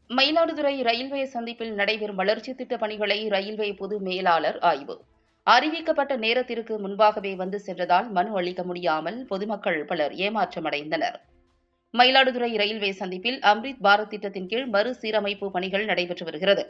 Mayiladuthurai railway சந்திப்பில் நடைபெறும் வளர்ச்சி திட்ட பணிகளை ரயில்வே பொது மேலாளர் ஆய்வு. அறிவிக்கப்பட்ட நேரத்திற்கு முன்பாகவே வந்து சென்றதால் மனு அளிக்க முடியாமல் பொதுமக்கள் பலர் ஏமாற்றமடைந்தனர். மயிலாடுதுறை ரயில்வே சந்திப்பில் அம்ரித் பாரத் திட்டத்தின் கீழ் மறுசீரமைப்பு பணிகள் நடைபெற்று வருகிறது.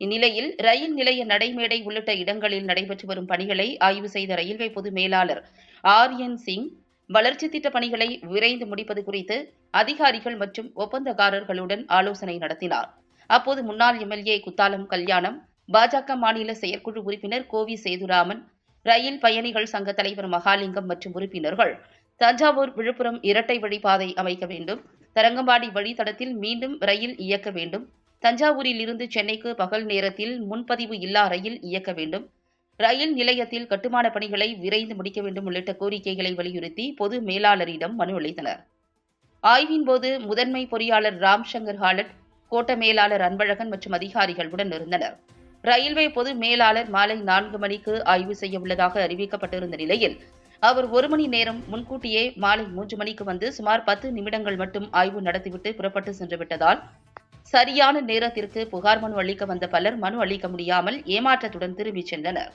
இந்நிலையில் ரயில் நிலைய நடைமேடை உள்ளிட்ட இடங்களில் நடைபெற்று வரும் பணிகளை ஆய்வு செய்த ரயில்வே பொது மேலாளர் ஆர்என் சிங், வளர்ச்சி திட்ட பணிகளை விரைந்து முடிப்பது குறித்து அதிகாரிகள் மற்றும் ஒப்பந்ததாரர்களுடன் ஆலோசனை நடத்தினார். அப்போது முன்னாள் எம்எல்ஏ குத்தாலம் கல்யாணம், பாஜக மாநில செயற்குழு உறுப்பினர் கோவி சேதுராமன், ரயில் பயணிகள் சங்க தலைவர் மகாலிங்கம் மற்றும் உறுப்பினர்கள் தஞ்சாவூர் விழுப்புரம் இரட்டை வழிப்பாதை அமைக்க வேண்டும், தரங்கம்பாடி வழித்தடத்தில் மீண்டும் ரயில் இயக்க வேண்டும், தஞ்சாவூரில் இருந்து சென்னைக்கு பகல் நேரத்தில் முன்பதிவு இல்லா ரயில் இயக்க வேண்டும், ரயில் நிலையத்தில் கட்டுமான பணிகளை விரைந்து முடிக்க வேண்டும் உள்ளிட்ட கோரிக்கைகளை வலியுறுத்தி பொது மேலாளரிடம் மனு அளித்தனர். ஆய்வின்போது முதன்மை பொறியாளர் ராம்சங்கர் ஹாலட், கோட்ட மேலாளர் அன்பழகன் மற்றும் அதிகாரிகள் உடன் இருந்தனர். ரயில்வே பொது மேலாளர் மாலை 4 மணிக்கு ஆய்வு செய்ய உள்ளதாக அறிவிக்கப்பட்டிருந்த நிலையில் அவர் 1 மணி நேரம் முன்கூட்டியே மாலை 3 மணிக்கு வந்து சுமார் 10 நிமிடங்கள் மட்டும் ஆய்வு நடத்திவிட்டு புறப்பட்டு சென்றுவிட்டதால் சரியான நேரத்திற்கு புகார் மனு அளிக்க வந்த பலர் மனு அளிக்க முடியாமல் ஏமாற்றத்துடன் திரும்பிச் சென்றனர்.